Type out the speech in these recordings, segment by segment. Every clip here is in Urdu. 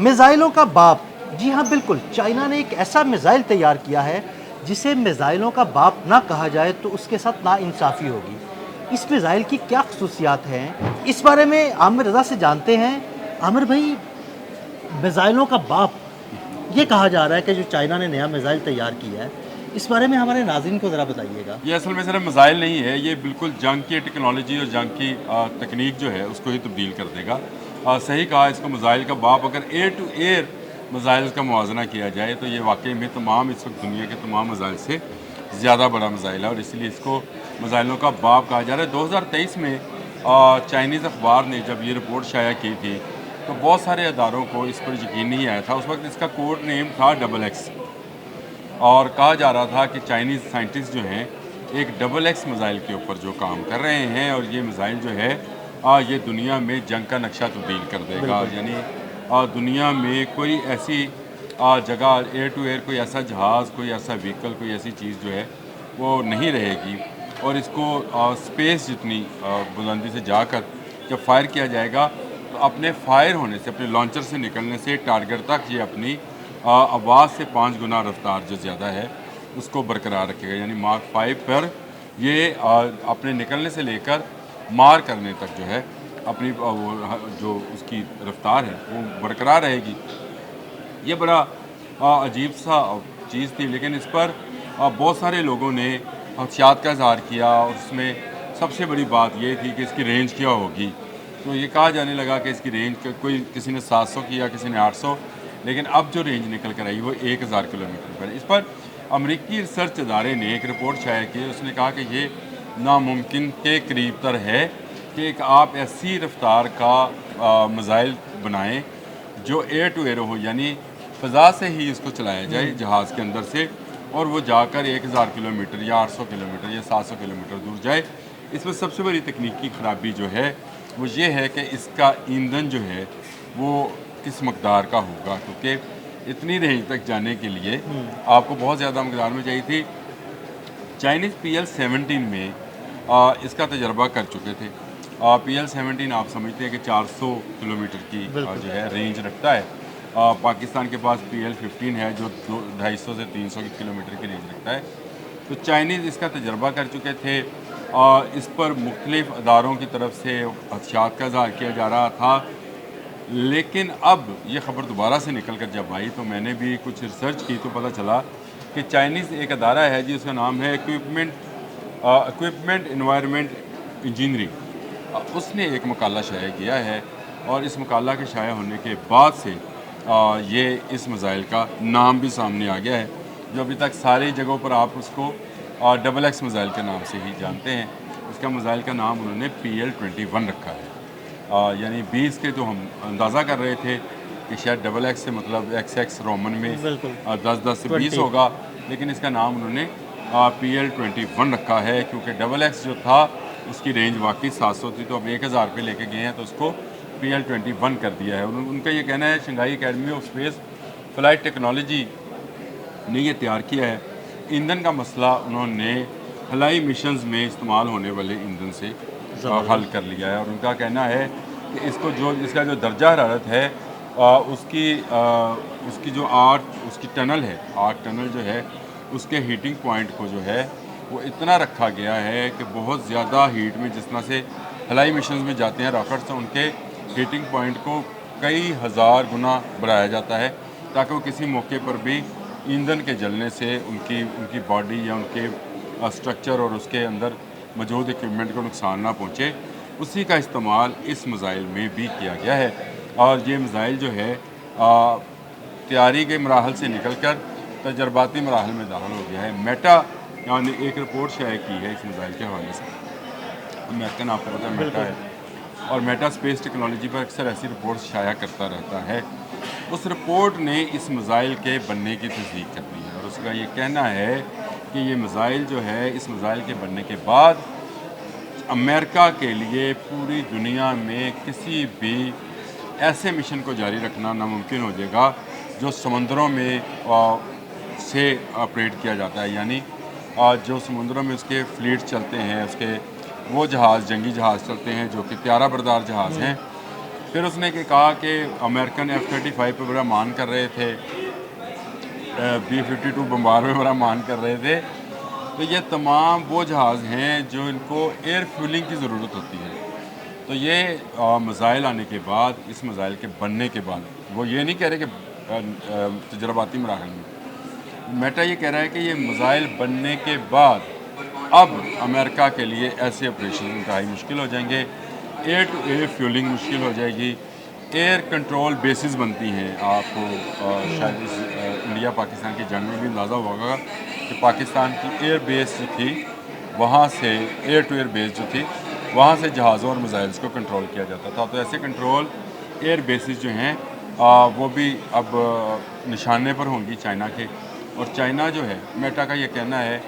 میزائلوں کا باپ، جی ہاں بالکل، چائنا نے ایک ایسا میزائل تیار کیا ہے جسے میزائلوں کا باپ نہ کہا جائے تو اس کے ساتھ ناانصافی ہوگی۔ اس میزائل کی کیا خصوصیات ہیں، اس بارے میں عامر رضا سے جانتے ہیں۔ عامر بھائی، میزائلوں کا باپ یہ کہا جا رہا ہے کہ جو چائنا نے نیا میزائل تیار کیا ہے، اس بارے میں ہمارے ناظرین کو ذرا بتائیے گا۔ یہ اصل میں صرف میزائل نہیں ہے، یہ بالکل جنگ کی ٹیکنالوجی اور جنگ کی تکنیک جو ہے اس کو ہی تبدیل کر دے گا۔ صحیح کہا، اس کو میزائل کا باپ اگر ایئر ٹو ایئر میزائل کا موازنہ کیا جائے تو یہ واقعی میں تمام اس وقت دنیا کے تمام میزائل سے زیادہ بڑا میزائل ہے، اور اسی لیے اس کو میزائلوں کا باپ کہا جا رہا ہے۔ 2023 میں چائنیز اخبار نے جب یہ رپورٹ شائع کی تھی تو بہت سارے اداروں کو اس پر یقین نہیں آیا تھا۔ اس وقت اس کا کوڈ نیم تھا XX، اور کہا جا رہا تھا کہ چائنیز سائنٹسٹ جو ہیں ایک XX میزائل کے اوپر جو کام کر رہے ہیں، اور یہ میزائل جو ہے یہ دنیا میں جنگ کا نقشہ تبدیل کر دے گا۔ یعنی دنیا میں کوئی ایسی جگہ ایئر ٹو ایئر کوئی ایسا جہاز، کوئی ایسا وہیکل، کوئی ایسی چیز جو ہے وہ نہیں رہے گی، اور اس کو اسپیس جتنی بلندی سے جا کر جب فائر کیا جائے گا تو اپنے فائر ہونے سے، اپنے لانچر سے نکلنے سے ٹارگٹ تک یہ اپنی آواز سے 5 گنا رفتار جو زیادہ ہے اس کو برقرار رکھے گا۔ یعنی ماک 5 پر یہ اپنے نکلنے سے لے کر مار کرنے تک جو ہے اپنی جو اس کی رفتار ہے وہ برقرار رہے گی۔ یہ بڑا عجیب سا چیز تھی، لیکن اس پر بہت سارے لوگوں نے خدشات کا اظہار کیا، اور اس میں سب سے بڑی بات یہ تھی کہ اس کی رینج کیا ہوگی۔ تو یہ کہا جانے لگا کہ اس کی رینج کوئی کسی نے 700 کیا، کسی نے 800، لیکن اب جو رینج نکل کر آئی وہ 1000 کلومیٹر پر ہے۔ اس پر امریکی ریسرچ ادارے نے ایک رپورٹ شائع کی، اس نے کہا کہ یہ ناممکن کے قریب تر ہے کہ ایک آپ ایسی رفتار کا میزائل بنائیں جو ایئر ٹو ایئر ہو، یعنی فضا سے ہی اس کو چلایا جائے جہاز کے اندر سے، اور وہ جا کر 1000 کلومیٹر یا 800 کلومیٹر یا 700 کلومیٹر دور جائے۔ اس میں سب سے بڑی تکنیکی خرابی جو ہے وہ یہ ہے کہ اس کا ایندھن جو ہے وہ کس مقدار کا ہوگا، کیونکہ اتنی رینج تک جانے کے لیے آپ کو بہت زیادہ مقدار میں چاہیے تھی۔ چائنیز PL-17 میں اس کا تجربہ کر چکے تھے۔ PL-17 آپ سمجھتے ہیں کہ 400 کلومیٹر کی جو ہے رینج رکھتا ہے۔ پاکستان کے پاس PL-15 ہے جو 250 سے 300 کلومیٹر کی رینج رکھتا ہے۔ تو چائنیز اس کا تجربہ کر چکے تھے، اس پر مختلف اداروں کی طرف سے خدشات کا اظہار کیا جا رہا تھا، لیکن اب یہ خبر دوبارہ سے نکل کر جب آئی تو میں نے بھی کچھ ریسرچ کی تو پتہ چلا کہ چائنیز ایک ادارہ ہے جس کا نام ہے اکوپمنٹ انوائرمنٹ انجینئرنگ، اس نے ایک مقالہ شائع کیا ہے، اور اس مقالہ کے شائع ہونے کے بعد سے یہ اس میزائل کا نام بھی سامنے آ گیا ہے، جو ابھی تک ساری جگہوں پر آپ اس کو XX میزائل کے نام سے ہی جانتے ہیں۔ اس کا میزائل کا نام انہوں نے PL-21 رکھا ہے۔ یعنی 20 کے جو ہم اندازہ کر رہے تھے کہ شاید XX سے مطلب XX رومن میں 10 سے 20 ہوگا، لیکن اس کا نام انہوں نے PL-21 رکھا ہے، کیونکہ XX جو تھا اس کی رینج واقعی 700 تھی، تو اب 1000 پہ لے کے گئے ہیں تو اس کو PL-21 کر دیا ہے۔ ان کا یہ کہنا ہے، Shanghai academy of space flight technology نے یہ تیار کیا ہے۔ ایندھن کا مسئلہ انہوں نے خلائی مشنز میں استعمال ہونے والے ایندھن سے حل کر لیا ہے، اور ان کا کہنا ہے کہ اس کا جو درجہ حرارت ہے اس کی جو اس کی ٹنل ہے، ٹنل جو ہے اس کے ہیٹنگ پوائنٹ کو جو ہے وہ اتنا رکھا گیا ہے کہ بہت زیادہ ہیٹ میں، جس طرح سے خلائی مشنز میں جاتے ہیں راکٹس، تو ان کے ہیٹنگ پوائنٹ کو کئی ہزار گنا بڑھایا جاتا ہے تاکہ وہ کسی موقع پر بھی ایندھن کے جلنے سے ان کی باڈی یا ان کے اسٹرکچر اور اس کے اندر موجود اکوپمنٹ کو نقصان نہ پہنچے۔ اسی کا استعمال اس میزائل میں بھی کیا گیا ہے، اور یہ میزائل جو ہے تیاری کے مراحل سے نکل کر تجرباتی مراحل میں داخل ہو گیا ہے۔ میٹا نے ایک رپورٹ شائع کی ہے اس میزائل کے حوالے سے، امریکن آپ کو پتہ ہے میٹا ہے، اور میٹا اسپیس ٹیکنالوجی پر اکثر ایسی رپورٹ شائع کرتا رہتا ہے۔ اس رپورٹ نے اس میزائل کے بننے کی تصدیق کر دی ہے، اور اس کا یہ کہنا ہے کہ یہ میزائل جو ہے، اس میزائل کے بننے کے بعد امریکہ کے لیے پوری دنیا میں کسی بھی ایسے مشن کو جاری رکھنا ناممکن ہو جائے گا جو سمندروں میں سے آپریٹ کیا جاتا ہے، یعنی جو سمندروں میں اس کے فلیٹ چلتے ہیں، اس کے وہ جہاز، جنگی جہاز چلتے ہیں جو کہ طیارہ بردار جہاز ہیں، پھر اس نے کہا کہ امریکن F-35 پہ بڑا مان کر رہے تھے، B-52 بمبار میں بڑا مان کر رہے تھے. تو یہ تمام وہ جہاز ہیں جو ان کو ایئر فیولنگ کی ضرورت ہوتی ہے. تو یہ میزائل آنے کے بعد، اس میزائل کے بننے کے بعد، وہ یہ نہیں کہہ رہے کہ تجرباتی مراحل میں، میٹا یہ کہہ رہا ہے کہ یہ میزائل بننے کے بعد اب امریکہ کے لیے ایسے آپریشن انتہائی مشکل ہو جائیں گے. ایئر ٹو ایئر فیولنگ مشکل ہو جائے گی. ایئر کنٹرول بیسز بنتی ہیں. آپ کو شاید اس انڈیا پاکستان کی جنگ میں بھی اندازہ ہوگا کہ پاکستان کی ایئر بیس جو تھی، وہاں سے ایئر ٹو ایئر بیس جو تھی، وہاں سے جہازوں اور میزائلز کو کنٹرول کیا جاتا تھا. تو ایسے کنٹرول ایئر بیسز جو ہیں وہ بھی اب نشانے پر ہوں گی چائنا کے. اور چائنا جو ہے، میٹا کا یہ کہنا ہے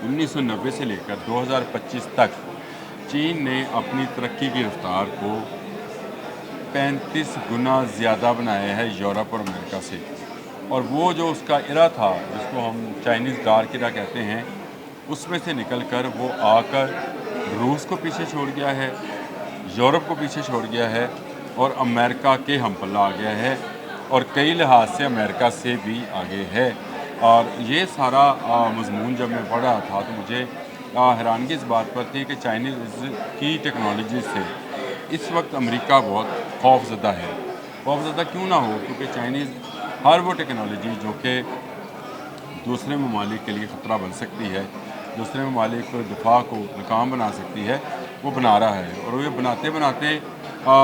1990 سے لے کر 2025 تک چین نے اپنی ترقی کی رفتار کو 35 گنا زیادہ بنایا ہے یورپ اور امریکہ سے. اور وہ جو اس کا ایرا تھا، جس کو ہم چائنیز ڈارک ایرا کہتے ہیں، اس میں سے نکل کر وہ آ کر روس کو پیچھے چھوڑ گیا ہے، یورپ کو پیچھے چھوڑ گیا ہے، اور امریکہ کے ہم پلہ آ گیا ہے، اور کئی لحاظ سے امریکہ سے بھی آگے ہے. اور یہ سارا مضمون جب میں پڑھ رہا تھا تو مجھے حیرانگی اس بات پر تھی کہ چائنیز کی ٹیکنالوجی سے اس وقت امریکہ بہت خوف زدہ ہے. خوف زدہ کیوں نہ ہو؟ کیونکہ چائنیز ہر وہ ٹیکنالوجی جو کہ دوسرے ممالک کے لیے خطرہ بن سکتی ہے، دوسرے ممالک کو دفاع کو ناکام بنا سکتی ہے، وہ بنا رہا ہے. اور یہ بناتے بناتے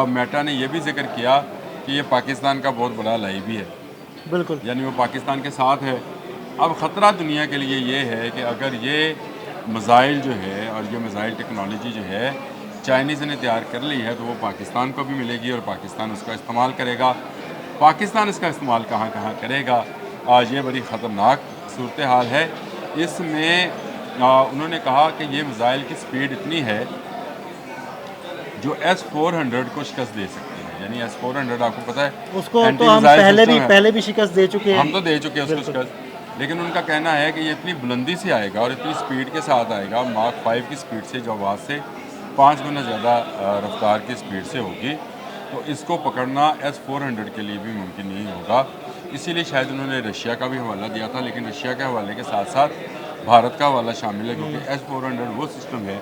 میٹا نے یہ بھی ذکر کیا کہ یہ پاکستان کا بہت بڑا لائی بھی ہے. بالکل. یعنی وہ پاکستان کے ساتھ ہے. اب خطرہ دنیا کے لیے یہ ہے کہ اگر یہ میزائل جو ہے اور یہ میزائل ٹیکنالوجی جو ہے چائنیز نے تیار کر لی ہے، تو وہ پاکستان کو بھی ملے گی اور پاکستان اس کا استعمال کرے گا. پاکستان اس کا استعمال کہاں کہاں کرے گا، یہ بڑی خطرناک صورتحال ہے. اس میں انہوں نے کہا کہ یہ میزائل کی سپیڈ اتنی ہے جو S-400 کو شکست دے سکتی ہے. یعنی S-400 آپ کو پتہ ہے اس کو اینٹی تو ہم میزائل سسٹم ہے. پہلے بھی شکست دے چکے ہیں. ہم تو دے چکے ہیں اس کو شکست. لیکن ان کا کہنا ہے کہ یہ اتنی بلندی سے آئے گا اور اتنی سپیڈ کے ساتھ آئے گا، ماک 5 کی سپیڈ سے، جو آواز سے 5 گنا زیادہ رفتار کی سپیڈ سے ہوگی. تو اس کو پکڑنا S-400 کے لیے بھی ممکن نہیں ہوگا. اسی لیے شاید انہوں نے رشیا کا بھی حوالہ دیا تھا، لیکن رشیا کے حوالے کے ساتھ ساتھ بھارت کا حوالہ شامل ہے، کیونکہ S-400 وہ سسٹم ہے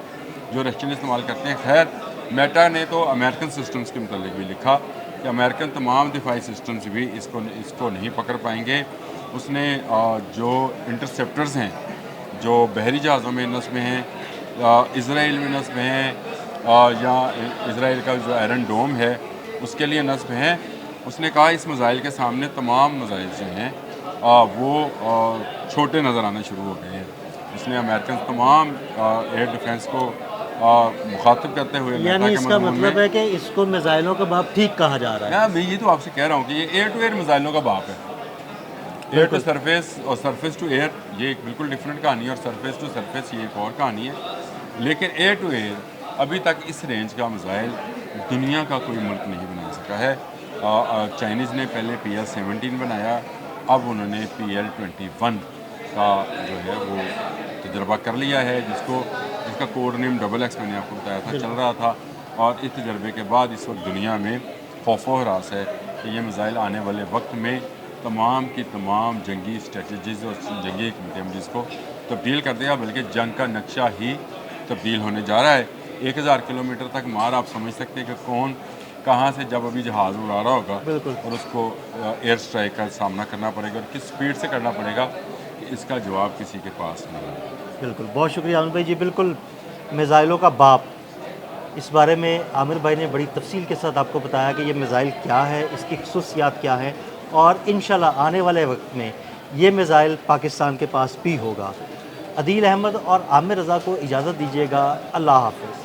جو رشین استعمال کرتے ہیں. خیر، میٹا نے تو امریکن سسٹمز کے متعلق بھی لکھا کہ امریکن تمام دفاعی سسٹمز بھی اس کو نہیں پکڑ پائیں گے. اس نے جو انٹرسیپٹرز ہیں جو بحری جہازوں میں نصب ہیں، اسرائیل میں نصب ہیں، یا اسرائیل کا جو آئرن ڈوم ہے اس کے لیے نصب ہیں، اس نے کہا اس میزائل کے سامنے تمام میزائل جو ہیں وہ چھوٹے نظر آنا شروع ہو گئے ہیں. اس نے امریکن تمام ایئر ڈیفنس کو مخاطب کرتے ہوئے، یعنی اس کا مطلب ہے کہ اس کو میزائلوں کا باپ ٹھیک کہا جا رہا ہے. میں یہ تو آپ سے کہہ رہا ہوں کہ یہ ایئر ٹو ایئر میزائلوں کا باپ ہے. ایئر ٹو سرفیس اور سرفیس ٹو ایئر یہ ایک بالکل ڈفرینٹ کہانی ہے، اور سرفیس ٹو سرفیس یہ ایک اور کہانی ہے. لیکن ایئر ٹو ایئر ابھی تک اس رینج کا میزائل دنیا کا کوئی ملک نہیں بنا سکا ہے. چائنیز نے پہلے PL-17 بنایا، اب انہوں نے PL-21 کا جو ہے وہ تجربہ کر لیا ہے، جس کا کوڈ نیم XX میں نے آپ کو بتایا تھا چل رہا تھا. اور اس تجربے کے بعد اس وقت دنیا میں خوف و ہراس ہے کہ یہ میزائل آنے والے وقت میں تمام کی تمام جنگی اسٹریٹجیز اور جنگی حکمت عملیز کو تبدیل کر دے گا، بلکہ جنگ کا نقشہ ہی تبدیل ہونے جا رہا ہے. 1000 کلومیٹر تک مار آپ سمجھ سکتے ہیں کہ کون کہاں سے جب ابھی جہاز اڑا رہا ہوگا اور اس کو ایئر سٹرائک کا سامنا کرنا پڑے گا، اور کس سپیڈ سے کرنا پڑے گا، اس کا جواب کسی کے پاس نہیں ہے. بالکل، بہت شکریہ عامر بھائی جی. بالکل، میزائلوں کا باپ، اس بارے میں عامر بھائی نے بڑی تفصیل کے ساتھ آپ کو بتایا کہ یہ میزائل کیا ہے، اس کی خصوصیات کیا ہیں، اور انشاءاللہ آنے والے وقت میں یہ میزائل پاکستان کے پاس بھی ہوگا. عدیل احمد اور عامر رضا کو اجازت دیجیے گا. اللہ حافظ.